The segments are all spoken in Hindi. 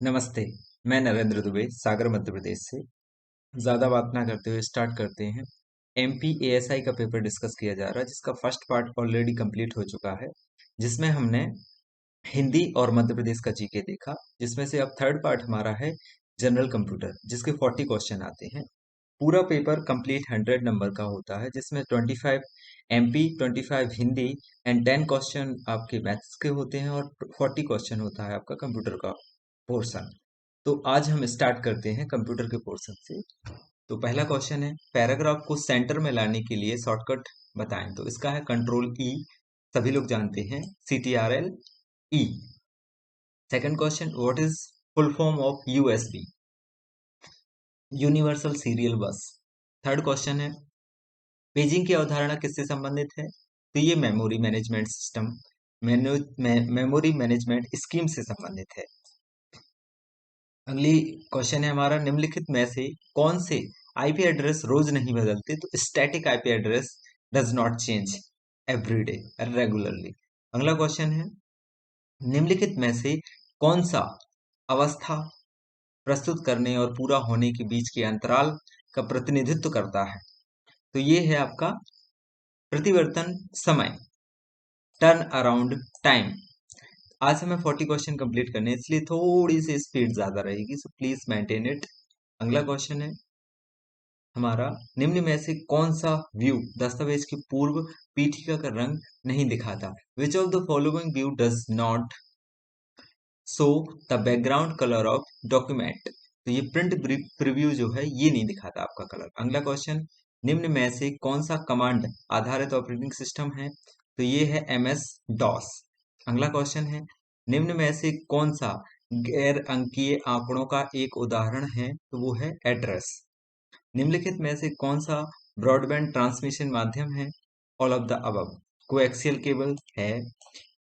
नमस्ते। मैं नरेंद्र दुबे सागर मध्य प्रदेश से। ज़्यादा बात ना करते हुए स्टार्ट करते हैं। एमपीएएसआई का पेपर डिस्कस किया जा रहा है जिसका फर्स्ट पार्ट ऑलरेडी कंप्लीट हो चुका है, जिसमें हमने हिंदी और मध्य प्रदेश का जीके देखा, जिसमें से अब थर्ड पार्ट हमारा है जनरल कंप्यूटर, जिसके 40 क्वेश्चन आते हैं। पूरा पेपर कंप्लीट 100 नंबर का होता है, जिसमें 25 एमपी, 25 हिंदी एंड 10 क्वेश्चन आपके मैथ्स के होते हैं और 40 क्वेश्चन होता है आपका कंप्यूटर का पोर्शन। तो आज हम स्टार्ट करते हैं कंप्यूटर के पोर्शन से। तो पहला क्वेश्चन है, पैराग्राफ को सेंटर में लाने के लिए शॉर्टकट बताएं। तो इसका है कंट्रोल ई, सभी लोग जानते हैं, CTRL E. Second question, what is full form of USB? Universal serial बस। थर्ड क्वेश्चन है, पेजिंग की अवधारणा किससे संबंधित है? तो ये memory management system, memory management scheme से संबंधित है। अगली क्वेश्चन है हमारा, निम्नलिखित में से कौन से आईपी एड्रेस रोज नहीं बदलते? तो static IP address does not change every day regularly. अगला क्वेश्चन है, निम्नलिखित में से कौन सा अवस्था प्रस्तुत करने और पूरा होने के बीच के अंतराल का प्रतिनिधित्व करता है? तो ये है आपका प्रतिवर्तन समय, टर्न अराउंड टाइम। आज हमें 40 क्वेश्चन कंप्लीट करने हैं, इसलिए थोड़ी सी स्पीड ज्यादा रहेगी, सो प्लीज मेंटेन इट। अगला क्वेश्चन है हमारा, निम्न में से कौन सा व्यू दस्तावेज की पूर्व पीठिका का रंग नहीं दिखाता? विच of the following view does not show the background colour of document? तो ये प्रिंट प्रीव्यू जो है ये नहीं दिखाता आपका कलर। अगला क्वेश्चन, निम्न में से कौन सा कमांड आधारित ऑपरेटिंग सिस्टम है? तो ये है MS DOS। अगला क्वेश्चन है, निम्न में से कौन सा गैर अंकीय आंकड़ों का एक उदाहरण है? तो वो है एड्रेस। निम्नलिखित में से कौन सा ब्रॉडबैंड ट्रांसमिशन माध्यम है? All of the above. Coaxial cable है,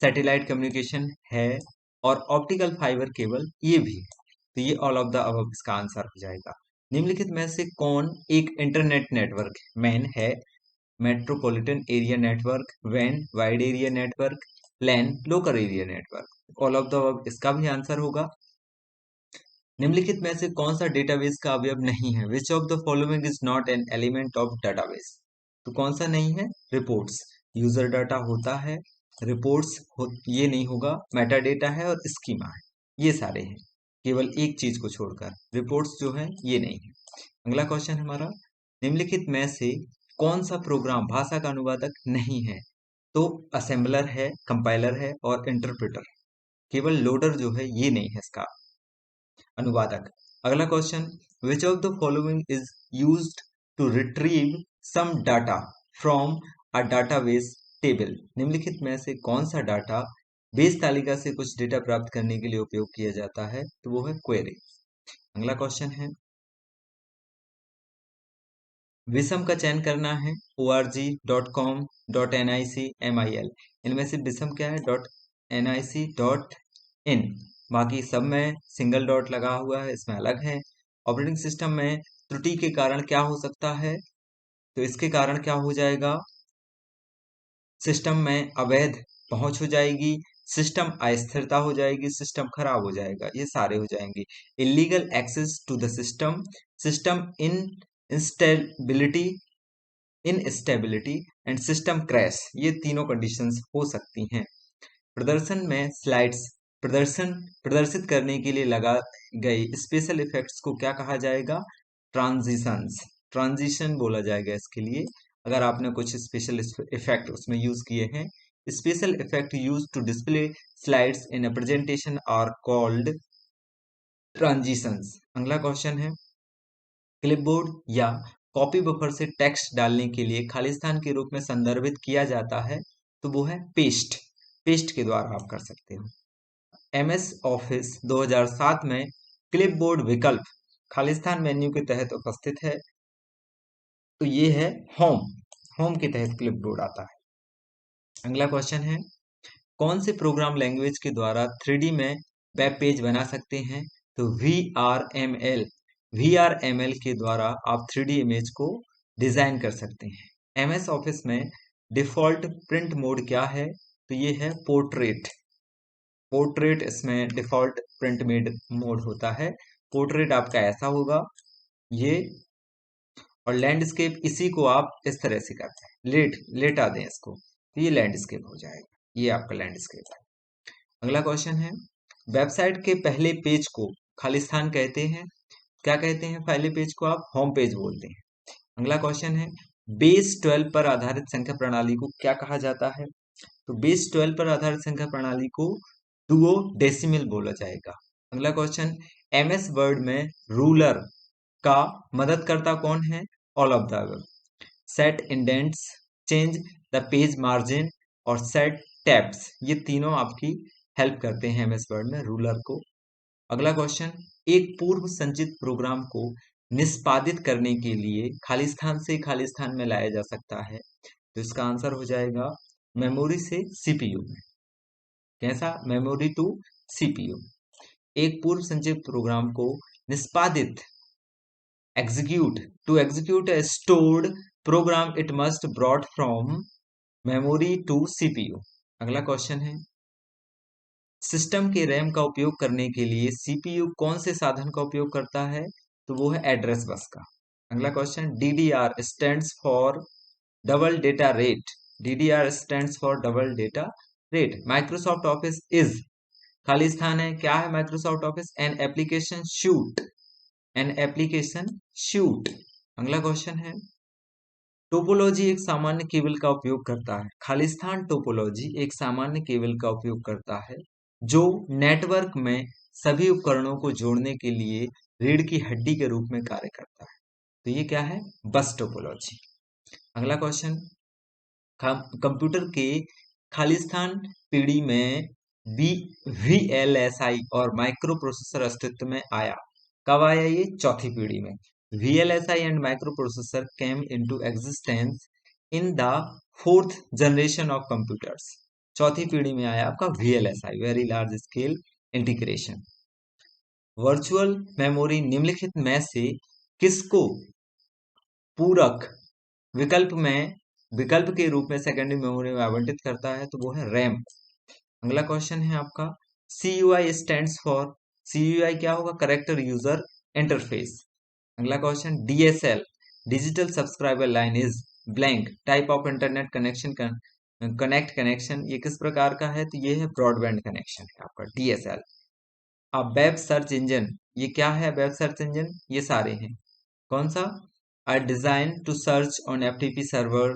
सैटेलाइट कम्युनिकेशन है और ऑप्टिकल फाइबर केबल ये भी है। तो ये ऑल ऑफ द अबव इसका आंसर हो जाएगा। निम्नलिखित में से कौन एक इंटरनेट नेटवर्क मैन है? मेट्रोपॉलिटन एरिया नेटवर्क, वैन wide area network, LAN local area network. All of the above इसका भी आंसर होगा। निम्नलिखित में से कौन सा डेटाबेस का अवयव नहीं है? विच of the following is not an element of database? तो कौन सा नहीं है? रिपोर्ट्स। यूजर डाटा होता है, रिपोर्ट्स ये नहीं होगा, मेटा डेटा है और स्कीमा है, ये सारे हैं, केवल एक चीज को छोड़कर रिपोर्ट्स जो है ये नहीं है। अगला क्वेश्चन हमारा, निम्नलिखित में से कौन सा प्रोग्राम भाषा का अनुवादक नहीं है? तो असेंबलर है, कंपाइलर है और इंटरप्रेटर। केवल लोडर जो है ये नहीं है इसका अनुवादक। अगला question, which of the following is used to retrieve some data from a database table? निम्नलिखित में से कौन सा डाटा बेस तालिका से कुछ डेटा प्राप्त करने के लिए उपयोग किया जाता है? तो वो है क्वेरी। अगला क्वेश्चन है, विषम का चयन करना है, org.com, .nic, mil। इनमें से विषम क्या है? .nic.in। बाकी सब में सिंगल डॉट लगा हुआ है, इसमें अलग है। ऑपरेटिंग सिस्टम में त्रुटि के कारण क्या हो सकता है? तो इसके कारण क्या हो जाएगा? सिस्टम में अवैध पहुंच हो जाएगी, सिस्टम अस्थिरता हो जाएगी, सिस्टम खराब हो जाएगा, ये सारे हो जाएंगे। Illegal access to the system, system instability instability and system crash, ये तीनों कंडीशंस हो सकती हैं। प्रदर्शन में स्लाइड्स प्रदर्शित करने के लिए लगा गए स्पेशल इफेक्ट्स को क्या कहा जाएगा? ट्रांजिशंस, ट्रांजिशन बोला जाएगा इसके लिए, अगर आपने कुछ स्पेशल इफेक्ट उसमें यूज किए हैं। Special effect use to display slides in a presentation are called transitions. अगला क्वेश्चन है, क्लिपबोर्ड या कॉपी बफर से टेक्स्ट डालने के लिए खाली स्थान के रूप में संदर्भित किया जाता है? तो वो है पेस्ट। पेस्ट के द्वारा आप कर सकते हो। MS ऑफिस 2007 में क्लिपबोर्ड विकल्प खालिस्तान मेन्यू के तहत उपस्थित है। तो ये है होम, होम के तहत क्लिपबोर्ड आता है। अगला क्वेश्चन है, कौन से प्रोग्राम लैंग्वेज के द्वारा 3D में वेब पेज बना सकते हैं? तो VRML के द्वारा आप 3D इमेज को डिजाइन कर सकते हैं। MS ऑफिस में डिफॉल्ट प्रिंट मोड क्या है? तो ये है पोर्ट्रेट। पोर्ट्रेट इसमें डिफॉल्ट प्रिंट मेड मोड होता है। पोर्ट्रेट आपका ऐसा होगा ये, और लैंडस्केप इसी को आप इस तरह से करते हैं, लेटा दें इसको तो ये लैंडस्केप हो जाएगा, ये आपका लैंडस्केप है। अगला क्वेश्चन है, वेबसाइट के पहले पेज को खालिस्तान कहते हैं, क्या कहते हैं? पहले पेज को आप होम पेज बोलते हैं। अगला क्वेश्चन है, बेस 12 पर आधारित संख्या प्रणाली को क्या कहा जाता है? तो बेस 12 पर आधारित संख्या प्रणाली को डुओ डेसिमल बोला जाएगा। अगला क्वेश्चन, एमएस वर्ड में रूलर का मददकर्ता कौन है? All of the above. Set indents, change the page margin और सेट टैब्स, ये तीनों आपकी हेल्प करते हैं एमएस वर्ड में रूलर को। अगला क्वेश्चन, एक पूर्व संचित प्रोग्राम को निष्पादित करने के लिए खालिस्तान से खालिस्तान में लाया जा सकता है, तो इसका आंसर हो जाएगा मेमोरी से सीपीयू में। कैसा? Memory to CPU. एक पूर्व संचित प्रोग्राम को निष्पादित, execute a stored program, it must brought from memory to CPU। अगला क्वेश्चन है, सिस्टम के रैम का उपयोग करने के लिए सीपीयू कौन से साधन का उपयोग करता है? तो वो है एड्रेस बस का। अगला question, DDR stands for double data rate, DDR stands for double data rate. Microsoft office is, Khalistan है, क्या है Microsoft office? An application shoot, an application shoot. अगला क्वेश्चन है, टोपोलॉजी एक सामान्य केबल का उपयोग करता है, खालिस्तान टोपोलॉजी एक सामान्य केबल का उपयोग करता है जो नेटवर्क में सभी उपकरणों को जोड़ने के लिए रीढ़ की हड्डी के रूप में कार्य करता है, तो ये क्या है? बस टोपोलॉजी। अगला क्वेश्चन, कंप्यूटर के खालिस्तान पीढ़ी में VLSI और माइक्रो प्रोसेसर अस्तित्व में आया, कब आया? ये चौथी पीढ़ी में। VLSI and micro processor came into existence in the fourth generation of computers. चौथी पीढ़ी में आया आपका VLSI, very large scale integration. Virtual memory निम्नलिखित में से किसको पूरक विकल्प के रूप में सेकेंडरी मेमोरी में आवंटित करता है? तो वो है रैम। अगला क्वेश्चन है आपका, CUI स्टैंड्स फॉर, CUI क्या होगा? Character user interface. अगला question, DSL digital subscriber line is blank type of internet connection connection, ये किस प्रकार का है? तो ये है ब्रॉडबैंड कनेक्शन है आपका DSL। अब वेब सर्च इंजन, ये क्या है? वेब सर्च इंजन ये सारे हैं। कौन सा? are designed to search on FTP server,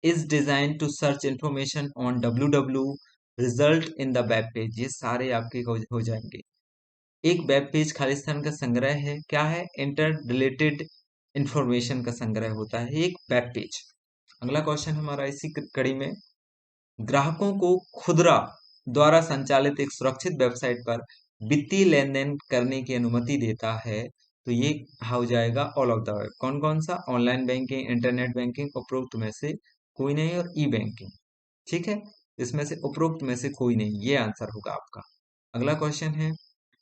is designed to search information on www, result in the web page, ये सारे आपके हो जाएंगे। एक वेब पेज खालिस्तान का संग्रह है, क्या है? इंटर रिलेटेड इंफॉर्मेशन का संग्रह होता है एक वेब पेज। अगला क्वेश्चन हमारा इसी कड़ी में, ग्राहकों को खुदरा द्वारा संचालित एक सुरक्षित वेबसाइट पर वित्तीय लेन देन करने की अनुमति देता है, तो ये हो जाएगा ऑल ऑफ द वेब। कौन कौन सा? ऑनलाइन बैंकिंग, इंटरनेट बैंकिंग, उपरोक्त में से कोई नहीं, और ई बैंकिंग। ठीक है, इसमें से उपरोक्त में से कोई नहीं, ये आंसर होगा आपका। अगला क्वेश्चन है,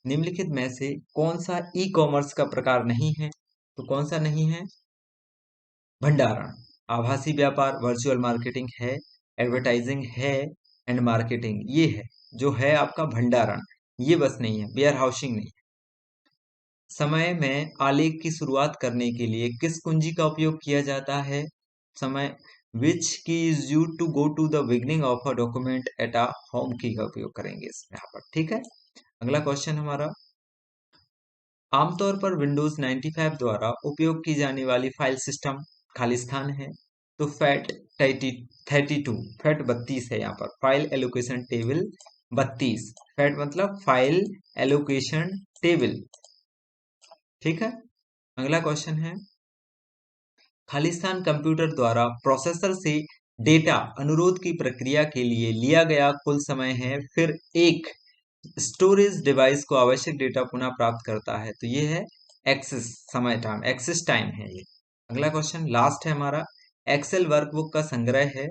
निम्नलिखित में से कौन सा ई कॉमर्स का प्रकार नहीं है? तो कौन सा नहीं है? भंडारण, आभासी व्यापार, वर्चुअल मार्केटिंग है, एडवर्टाइजिंग है, एंड मार्केटिंग ये है जो है आपका भंडारण, ये बस नहीं है, वेयर हाउसिंग नहीं है। समय में आलेख की शुरुआत करने के लिए किस कुंजी का उपयोग किया जाता है? समय, which key is used to go to the beginning of a document at a home key का उपयोग करेंगे इसमें यहाँ पर। ठीक है, अगला क्वेश्चन हमारा, आमतौर पर विंडोज 95 द्वारा उपयोग की जाने वाली फाइल सिस्टम खालिस्तान है, तो फैट 32, फैट 32 है यहाँ पर, फाइल एलोकेशन टेबल 32, फैट मतलब फाइल एलोकेशन टेबल। ठीक है, अगला क्वेश्चन है, खालिस्तान कंप्यूटर द्वारा प्रोसेसर से डेटा अनुरोध की प्रक्रिया के लिए लिया गया कुल समय है, फिर एक स्टोरेज डिवाइस को आवश्यक डेटा पुनः प्राप्त करता है, तो ये है एक्सेस समय टाइम, एक्सेस टाइम है ये। अगला क्वेश्चन लास्ट है हमारा, एक्सेल वर्कबुक का संग्रह है,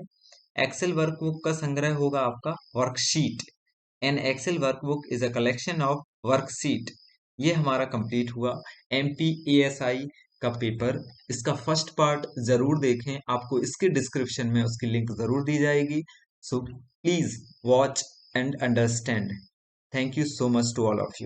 एक्सेल वर्कबुक का संग्रह होगा आपका worksheet. An Excel workbook is a collection of worksheet. ये हमारा कंप्लीट हुआ MPASI का पेपर। इसका फर्स्ट पार्ट जरूर देखें, आपको इसके डिस्क्रिप्शन में उसकी लिंक जरूर दी जाएगी, so please watch and understand. Thank you so much to all of you.